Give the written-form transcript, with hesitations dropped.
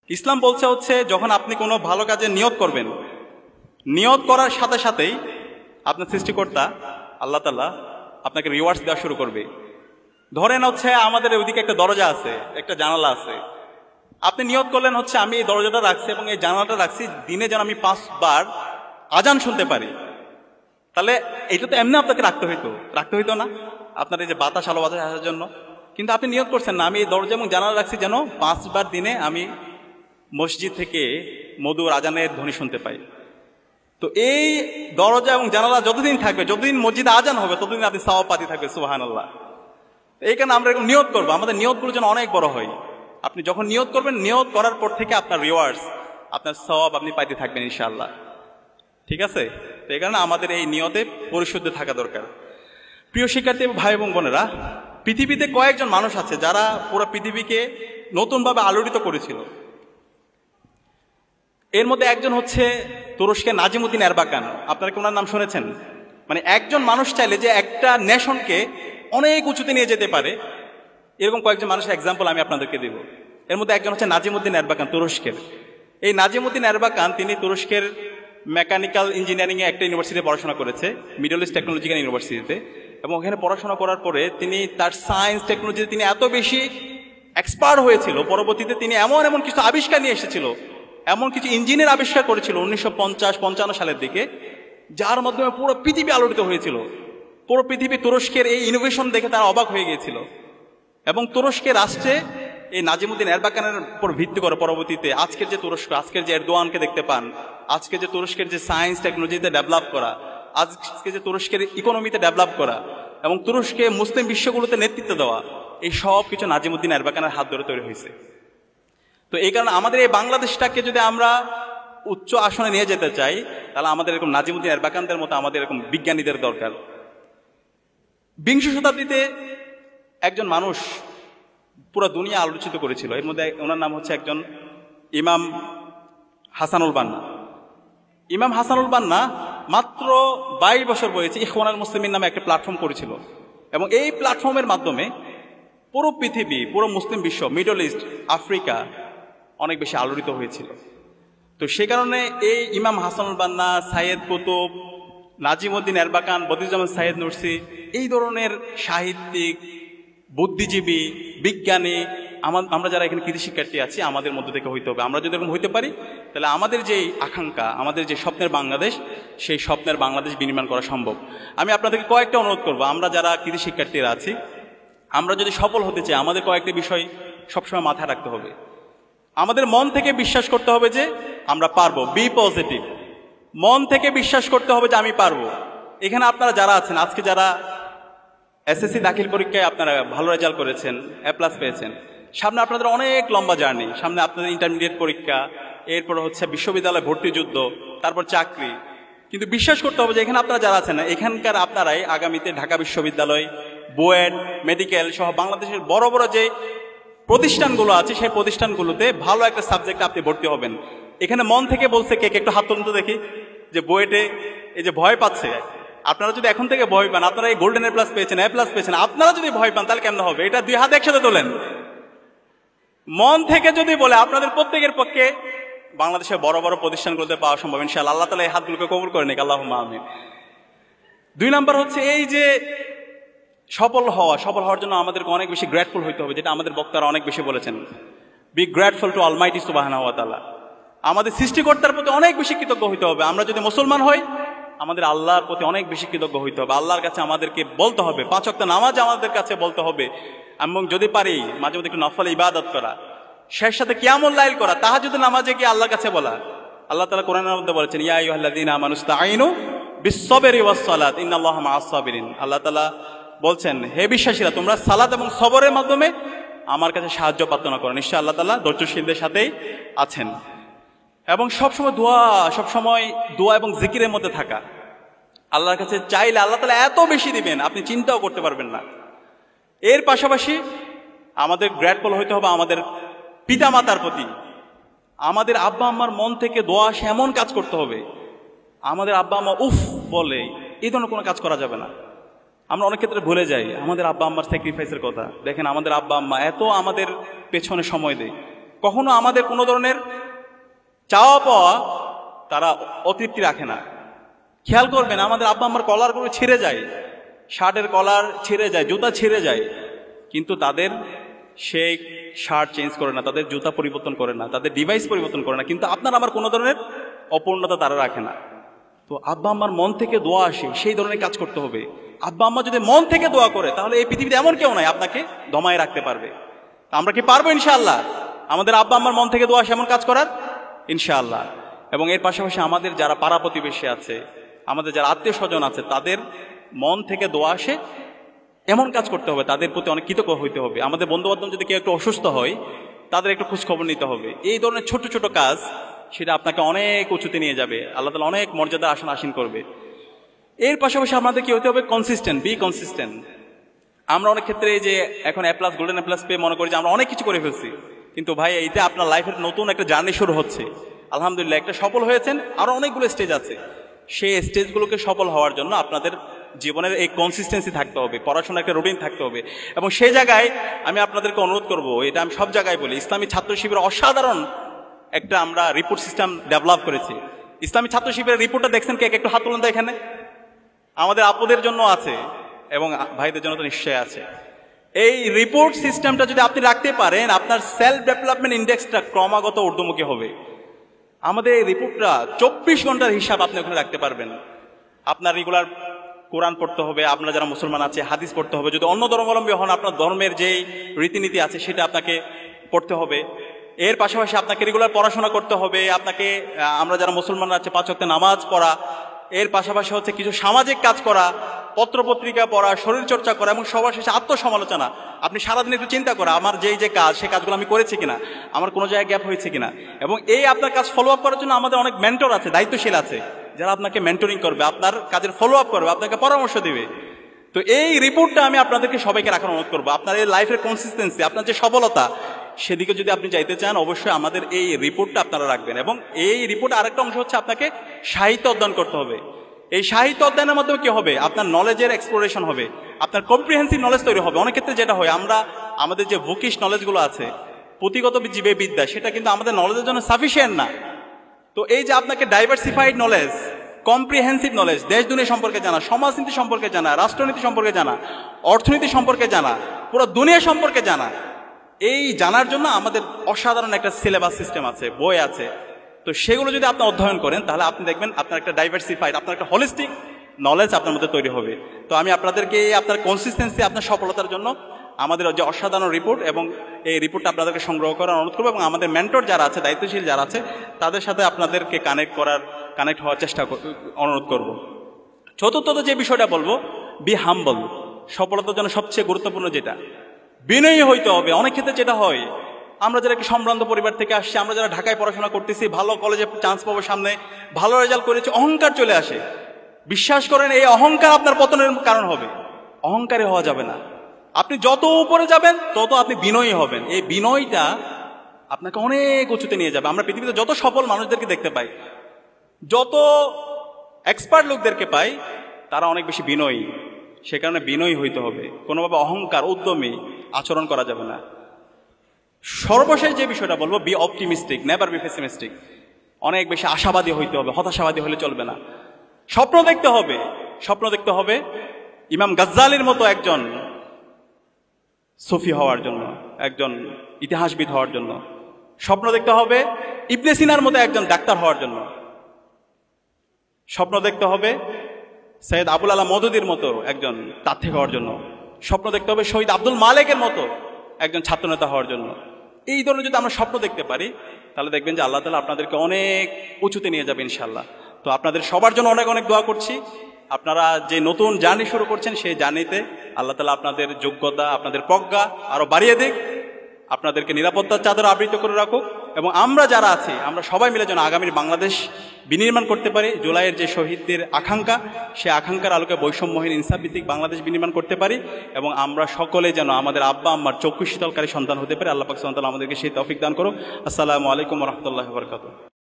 ইসলাম বলছে হচ্ছে যখন আপনি কোনো ভালো কাজে নিয়ত করবেন, নিয়ত করার সাথে সাথেই আপনার সৃষ্টিকর্তা আল্লাহ তাআলা আপনাকে রিওয়ার্ডস দেওয়া শুরু করবে। ধরেন হচ্ছে আমাদের ওইদিকে একটা দরজা আছে, একটা জানালা আছে, আপনি নিয়ত করলেন হচ্ছে আমি এই দরজাটা রাখছি এবং এই জানালাটা রাখছি দিনে যেন আমি 5 বার আজান শুনতে পারি। তাহলে এটা তো এমনি আপনাকে রাখতে হইতো না, আপনার এই যে বাতাস আলো বাতাস আসার জন্য। কিন্তু আপনি নিয়ত করছেন না আমি এই দরজা এবং জানালা রাখছি যেন 5 বার দিনে আমি মসজিদ থেকে মধুর আজানের ধ্বনি শুনতে পাই। তো এই দরজা এবং জানালা যতদিন থাকবে, যতদিন মসজিদে আজান হবে, ততদিন আপনি সওয়াব পাতি থাকবে। সুবহানাল্লাহ। এই কারণে আমরা এরকম নিয়ত করবো, আমাদের নিয়তগুলো যেন অনেক বড় হয়। আপনি যখন নিয়ত করবেন, নিয়ত করার পর থেকে আপনার রিওয়ার্ডস, আপনার সওয়াব আপনি পাইতে থাকবেন ইনশাআল্লাহ। ঠিক আছে? তো এই কারণে আমাদের এই নিয়তে পরিশুদ্ধ থাকা দরকার। প্রিয় শিক্ষার্থী ভাই এবং বোনেরা, পৃথিবীতে কয়েকজন মানুষ আছে যারা পুরো পৃথিবীকে নতুনভাবে আলোড়িত করেছিল। এর মধ্যে একজন হচ্ছে তুরস্কের নাজিমুদ্দিন এরবাকান। আপনারা কি ওনার নাম শুনেছেন? মানে একজন মানুষ চাইলে যে একটা নেশনকে অনেক উঁচুতে নিয়ে যেতে পারে, এরকম কয়েকজন মানুষের এক্সাম্পল আমি আপনাদেরকে দেব। এর মধ্যে একজন হচ্ছে নাজিমুদ্দিন এরবাকান, তুরস্কের। এই নাজিমুদ্দিন এরবাকান তিনি তুরস্কের মেকানিক্যাল ইঞ্জিনিয়ারিং এ একটা ইউনিভার্সিটিতে পড়াশোনা করেছে, মিডল ইস্ট টেকনোলজিক্যাল ইউনিভার্সিটিতে। এবং ওখানে পড়াশোনা করার পরে তিনি তার সায়েন্স টেকনোলজিতে তিনি এত বেশি এক্সপার্ট হয়েছিল, পরবর্তীতে তিনি এমন এমন কিছু আবিষ্কার নিয়ে এসেছিল, এমন কিছু ইঞ্জিনের আবিষ্কার করেছিল 1950-55 সালের দিকে, যার মাধ্যমে পুরো পৃথিবী আলোড়িত হয়েছিল। পুরো পৃথিবী তুরস্কের এই ইনোভেশন দেখে তারা অবাক হয়ে গিয়েছিল। এবং তুরস্কের রাষ্ট্রে এই নাজিমুদ্দিন এরবাকানের উপর ভিত্তি করে পরবর্তীতে আজকের যে তুরস্ক, আজকের যে এরদোয়ানকে দেখতে পান, আজকে যে তুরস্কের যে সায়েন্স টেকনোলজিতে ডেভেলপ করা, আজকে যে তুরস্কের ইকোনমিতে ডেভেলপ করা এবং তুরস্কে মুসলিম বিশ্বগুলোতে নেতৃত্ব দেওয়া, এই সব কিছু নাজিমুদ্দিন এরবাকানের হাত ধরে তৈরি হয়েছে। তো এই কারণে আমাদের এই বাংলাদেশটাকে যদি আমরা উচ্চ আসনে নিয়ে যেতে চাই, তাহলে আমাদের এরকম নাজিমুদ্দিন এরবাকানদের মতো আমাদের এরকম বিজ্ঞানীদের দরকার। বিংশ শতাব্দীতে একজন মানুষ পুরো দুনিয়া আলোচিত করেছিল, এর মধ্যে ওনার নাম হচ্ছে একজন ইমাম হাসানুল বান্না। ইমাম হাসানুল বান্না মাত্র 22 বছর বয়সে ইখওয়ানুল মুসলিমিন নামে একটা প্ল্যাটফর্ম করেছিল। এবং এই প্ল্যাটফর্মের মাধ্যমে পুরো পৃথিবী, পুরো মুসলিম বিশ্ব, মিডল ইস্ট, আফ্রিকা অনেক বেশি আলোড়িত হয়েছিল। তো সে কারণে এই ইমাম হাসানুল বান্না, সাইয়েদ কুতুব, নাজিমুদ্দিন এরবাকান, বদিউজ্জামান সাইয়েদ নুরসি, এই ধরনের সাহিত্যিক, বুদ্ধিজীবী, বিজ্ঞানী, আমরা যারা এখানে কৃতি শিক্ষার্থী আছি, আমাদের মধ্য থেকে হইতে হবে। আমরা যদি এরকম হইতে পারি, তাহলে আমাদের যে আকাঙ্ক্ষা, আমাদের যে স্বপ্নের বাংলাদেশ, সেই স্বপ্নের বাংলাদেশ বিনির্মাণ করা সম্ভব। আমি আপনাদেরকে কয়েকটা অনুরোধ করবো, আমরা যারা কৃতি শিক্ষার্থীরা আছি, আমরা যদি সফল হতে চাই, আমাদের কয়েকটি বিষয় সবসময় মাথায় রাখতে হবে। আমাদের মন থেকে বিশ্বাস করতে হবে যে আমরা পারবো, বি পজিটিভ। মন থেকে বিশ্বাস করতে হবে যে আমি পারবো। এখানে আপনারা যারা আছেন, আজকে যারা এসএসসি দাখিল পরীক্ষায় আপনারা ভালো রেজাল্ট করেছেন, A+ পেয়েছেন, সামনে আপনাদের অনেক লম্বা জার্নি, সামনে আপনাদের ইন্টারমিডিয়েট পরীক্ষা, এরপর হচ্ছে বিশ্ববিদ্যালয় ভর্তি যুদ্ধ, তারপর চাকরি। কিন্তু বিশ্বাস করতে হবে যে এখানে আপনারা যারা আছেন, এখানকার আপনারাই আগামীতে ঢাকা বিশ্ববিদ্যালয়, বুয়েট, মেডিকেল সহ বাংলাদেশের বড় বড় যে প্রতিষ্ঠানগুলো আছে, সেই প্রতিষ্ঠানগুলোতে ভালো একটা সাবজেক্ট আপনি ভর্তি হবেন। এখানে মন থেকে বলছে কে কে, একটু হাত তুলুন তো দেখি, যে বুয়েটে এই যে ভয় পাচ্ছে, আপনারা যদি এখন থেকে ভয় পান, আপনারা এই গোল্ডেন A+ পেয়েছেন, A+ পেয়েছেন, আপনারা যদি ভয় পান তাহলে কেমন হবে? এটা 2 হাত একসাথে তোলেন। মন থেকে যদি বলে আপনাদের প্রত্যেকের পক্ষে বাংলাদেশের বড় বড় প্রতিষ্ঠানগুলোতে পাওয়া সম্ভব ইনশাআল্লাহ। আল্লাহ তাআলা এই হাতগুলোকে কবুল করে নিক, আল্লাহুম্মা আমিন। 2 নাম্বার হচ্ছে এই যে সফল হওয়ার জন্য আমাদেরকে অনেক বেশি গ্রেটফুল হইতে হবে, যেটা আমাদের বক্তারা অনেক বেশি বলেছেন। বি গ্রেটফুল টু অলমাইটি সুবহানাহু ওয়া তাআলা। আমাদের সৃষ্টিকর্তার প্রতি অনেক বেশি কৃতজ্ঞ হইতে হবে। আমরা যদি মুসলমান হই, আমাদের আল্লাহর প্রতি অনেক বেশি কৃতজ্ঞ হইতে হবে। আল্লাহর কাছে আমাদেরকে বলতে হবে, 5 ওয়াক্ত নামাজ আমাদের কাছে বলতে হবে, এবং যদি পারি মাঝে মধ্যে একটু নফল ইবাদত করা, শেষ সাথে কিয়ামুল লাইল করা, তাহাজ্জুদ নামাজে গিয়ে আল্লাহর কাছে বলা। আল্লাহ তাআলা কোরআনের মধ্যে বলেছেন, ইয়া আইয়ুহাল্লাযীনা আমানু ইসতাঈনু বিস-সাবরি ওয়াস-সালাত ইন্নাল্লাহা মা'আস-সাবিরিন। আল্লাহ তাআলা বলছেন, হে বিশ্বাসীরা, তোমরা সালাত এবং সবরের মাধ্যমে আমার কাছে সাহায্য প্রার্থনা করো, নিশ্চয়ই আল্লাহ তাআলা ধৈর্যশীলদের সাথেই আছেন। এবং সবসময় দোয়া এবং জিকিরের মধ্যে থাকা। আল্লাহর কাছে চাইলে আল্লাহ তাআলা এত বেশি দিবেন, আপনি চিন্তাও করতে পারবেন না। এর পাশাপাশি আমাদের গ্রেটফুল হইতে হবে আমাদের পিতা মাতার প্রতি। আমাদের আব্বা আম্মার মন থেকে দোয়া আসে এমন কাজ করতে হবে, আমাদের আব্বা আম্মা উফ বলে এই ধরনের কোনো কাজ করা যাবে না। আমরা অনেক ক্ষেত্রে ভুলে যাই আমাদের আব্বা আম্মার স্যাক্রিফাইসের কথা। দেখেন, আমাদের আব্বা আম্মা এত আমাদের পেছনে সময় দেয়, কখনো আমাদের কোনো ধরনের চাওয়া পাওয়া তারা অতৃপ্তি রাখে না। খেয়াল করবেন, আমাদের আব্বা আম্মার কলারগুলো ছিঁড়ে যায়, শার্টের কলার ছিঁড়ে যায়, জুতা ছিঁড়ে যায়, কিন্তু তাদের সেই শার্ট চেঞ্জ করে না, তাদের জুতা পরিবর্তন করে না, তাদের ডিভাইস পরিবর্তন করে না, কিন্তু আপনার আমার কোনো ধরনের অপূর্ণতা তারা রাখে না। তো আব্বা আম্মার মন থেকে দোয়া আসে, সেই ধরনের কাজ করতে হবে। আব্বা আম্মা যদি মন থেকে দোয়া করে, তাহলে এই পৃথিবীতে এমন কেউ নাই আপনাকে দমায় রাখতে পারবে। আমরা কি পারবো ইনশাআল্লাহ আমাদের আব্বা আম্মার মন থেকে দোয়া আসে এমন কাজ করার? ইনশাআল্লাহ। এবং এর পাশাপাশি আমাদের যারা পাড়া প্রতিবেশী আছে, আমাদের যারা আত্মীয় স্বজন আছে, তাদের মন থেকে দোয়া আসে এমন কাজ করতে হবে, তাদের প্রতি অনেক কৃতজ্ঞ হইতে হবে। আমাদের বন্ধু বান্ধব যদি কেউ একটু অসুস্থ হয়, তাদের একটু খোঁজখবর নিতে হবে। এই ধরনের ছোট ছোট কাজ, সেটা আপনাকে অনেক উঁচুতে নিয়ে যাবে, আল্লাহ তাআলা অনেক মর্যাদা আসীন করবে। এর পাশাপাশি আমাদের কি হতে হবে? Consistent, B consistent. আমরা অনেক ক্ষেত্রে এই যে এখন A+, গোল্ডেন A+ পেয়ে মনে করি যে আমরা অনেক কিছু করে ফেলছি, কিন্তু ভাই এইটা আপনার লাইফের নতুন একটা জার্নি শুরু হচ্ছে। আলহামদুলিল্লাহ, একটা সফল হয়েছেন, আরো অনেকগুলো স্টেজ আছে। সেই স্টেজগুলোকে সফল হওয়ার জন্য আপনাদের জীবনের এই কনসিস্টেন্সি থাকতে হবে, পড়াশোনার একটা রুটিন থাকতে হবে। এবং সেই জায়গায় আমি আপনাদেরকে অনুরোধ করব, এটা আমি সব জায়গায় বলি, ইসলামী ছাত্র শিবির অসাধারণ একটা আমরা রিপোর্ট সিস্টেম ডেভেলপ করেছি। ইসলামী ছাত্র শিবিরের রিপোর্টটা দেখছেন কে? একটু হাত তুলুন তো এখানে। আমাদের আপুদের জন্য আছে এবং ভাইদের জন্য তো নিশ্চয়ই আছে। এই রিপোর্ট সিস্টেমটা যদি আপনি রাখতে পারেন, আপনার সেলফ ডেভেলপমেন্ট ইন্ডেক্সটা ক্রমাগত ঊর্ধ্বমুখী হবে। আমাদের এই রিপোর্টটা 24 ঘন্টার হিসাব আপনি ওখানে রাখতে পারবেন। আপনার রেগুলার কোরআন পড়তে হবে, আপনারা যারা মুসলমান আছে হাদিস পড়তে হবে, যদি অন্য ধর্মাবলম্বী হন আপনার ধর্মের যেই রীতিনীতি আছে সেটা আপনাকে পড়তে হবে। এর পাশাপাশি আপনাকে রেগুলার পড়াশোনা করতে হবে, আপনাকে আমরা যারা মুসলমান আছে 5 ওয়াক্ত নামাজ পড়া, এর পাশাপাশি হচ্ছে কিছু সামাজিক কাজ করা, পত্রপত্রিকা পড়া, শরীর চর্চা করা, এবং সবার শেষে আত্মসমালোচনা। আপনি সারাদিন একটু চিন্তা করা, আমার যে কাজ, সে কাজগুলো আমি করেছি কিনা, আমার কোনো জায়গায় গ্যাপ হয়েছে কিনা। এবং এই আপনার কাজ ফলো আপ করার জন্য আমাদের অনেক মেন্টর আছে, দায়িত্বশীল আছে, যারা আপনাকে মেন্টরিং করবে, আপনার কাজের ফলো আপ করবে, আপনাকে পরামর্শ দিবে। তো এই রিপোর্টটা আমি আপনাদেরকে সবাইকে রাখার অনুরোধ করবো। আপনার এই লাইফের কনসিস্টেন্সি, আপনার যে সফলতা, সেদিকে যদি আপনি যাইতে চান, অবশ্যই আমাদের এই রিপোর্টটা আপনারা রাখবেন। এবং এই রিপোর্ট আরেকটা অংশ হচ্ছে আপনাকে সাহিত্য অধ্যয়ন করতে হবে। এই সাহিত্য অধ্যয়নের মাধ্যমে কি হবে? আপনার নলেজের এক্সপ্লোরেশন হবে, আপনার কম্প্রিহেন্সিভ নলেজ তৈরি হবে। অনেক ক্ষেত্রে যেটা হয়, আমরা আমাদের যে বুকিশ নলেজগুলো আছে, পুঁথিগত জীবে বিদ্যা, সেটা কিন্তু আমাদের নলেজের জন্য সাফিসিয়েন্ট না। তো এই যে আপনাকে ডাইভার্সিফাইড নলেজ, কম্প্রিহেন্সিভ নলেজ, দেশ দুনিয়া সম্পর্কে জানা, সমাজনীতি সম্পর্কে জানা, রাষ্ট্রনীতি সম্পর্কে জানা, অর্থনীতি সম্পর্কে জানা, পুরো দুনিয়া সম্পর্কে জানা, এই জানার জন্য আমাদের অসাধারণ একটা সিলেবাস সিস্টেম আছে, বই আছে। তো সেগুলো যদি আপনি অধ্যয়ন করেন, তাহলে আপনি দেখবেন আপনার একটা ডাইভার্সিফাইড, আপনার একটা হোলিস্টিক নলেজ আপনার মধ্যে তৈরি হবে। তো আমি আপনাদেরকে আপনার কনসিস্টেন্সি, আপনার সফলতার জন্য আমাদের যে অসাধারণ রিপোর্ট, এবং এই রিপোর্টটা আপনাদেরকে সংগ্রহ করার অনুরোধ করবো। এবং আমাদের মেন্টর যারা আছে, দায়িত্বশীল যারা আছে, তাদের সাথে আপনাদেরকে কানেক্ট হওয়ার চেষ্টা অনুরোধ করব। চতুর্থত যে বিষয়টা বলবো, বি হাম্বল। সফলতার জন্য সবচেয়ে গুরুত্বপূর্ণ যেটা, বিনয়ী হইতে হবে। অনেক ক্ষেত্রে যেটা হয়, আমরা যারা একটি সম্ভ্রান্ত পরিবার থেকে আসছি, আমরা যারা ঢাকায় পড়াশোনা করতেছি, ভালো কলেজে চান্স পাবো, সামনে ভালো রেজাল্ট করেছি, অহংকার চলে আসে। বিশ্বাস করেন, এই অহংকার আপনার পতনের কারণ হবে। অহংকারী হওয়া যাবে না। আপনি যত উপরে যাবেন, তত আপনি বিনয়ী হবেন। এই বিনয়টা আপনাকে অনেক উঁচুতে নিয়ে যাবে। আমরা পৃথিবীতে যত সফল মানুষদেরকে দেখতে পাই, যত এক্সপার্ট লোকদেরকে পাই, তারা অনেক বেশি বিনয়ী। সে কারণে বিনয়ী হইতে হবে, কোনোভাবে অহংকার, উদ্যমী আচরণ করা যাবে না। সর্বশেষ যে বিষয়টা বলবো, B optimistic, never be pessimistic. অনেক বেশি আশাবাদী হইতে হবে, হতাশাবাদী হলে চলবে না। স্বপ্ন দেখতে হবে, স্বপ্ন দেখতে হবে ইমাম গাজ্জালির মতো একজন সুফি হওয়ার জন্য, একজন ইতিহাসবিদ হওয়ার জন্য। স্বপ্ন দেখতে হবে ইবনে সিনার মতো একজন ডাক্তার হওয়ার জন্য। স্বপ্ন দেখতে হবে সৈয়দ আবুল আলা মওদুদির মতো একজন তাত্ত্বিক হওয়ার জন্য। স্বপ্ন দেখতে হবে শহীদ আব্দুল মালেকের মতো একজন ছাত্রনেতা হওয়ার জন্য। এই ধরনের যদি আমরা স্বপ্ন দেখতে পারি, তাহলে দেখবেন যে আল্লাহ তাআলা আপনাদেরকে অনেক উঁচুতে নিয়ে যাবে ইনশাআল্লাহ। তো আপনাদের সবার জন্য অনেক অনেক দোয়া করছি। আপনারা যে নতুন জার্নি শুরু করছেন, সেই জার্নিতে আল্লাহ তাআলা আপনাদের যোগ্যতা, আপনাদের প্রজ্ঞা আরো বাড়িয়ে দিক, আপনাদেরকে নিরাপত্তার চাদর আবৃত করে রাখুক। এবং আমরা যারা আছি, আমরা সবাই মিলে যেন আগামীর বাংলাদেশ বিনির্মাণ করতে পারি। জুলাইয়ের যে শহীদদের আকাঙ্ক্ষা, সে আকাঙ্ক্ষার আলোকে বৈষম্যহীন ইনসাফভিত্তিক বাংলাদেশ বিনির্মাণ করতে পারি। এবং আমরা সকলে যেন আমাদের আব্বা আম্মার চক্ষু শীতলকারী সন্তান হতে পারি। আল্লাহ পাক সুবহানাহু ওয়া তাআলা আমাদেরকে সেই তৌফিক দান করুন। আসসালামু আলাইকুম ওয়া রাহমাতুল্লাহি ওয়া বারাকাতুহু।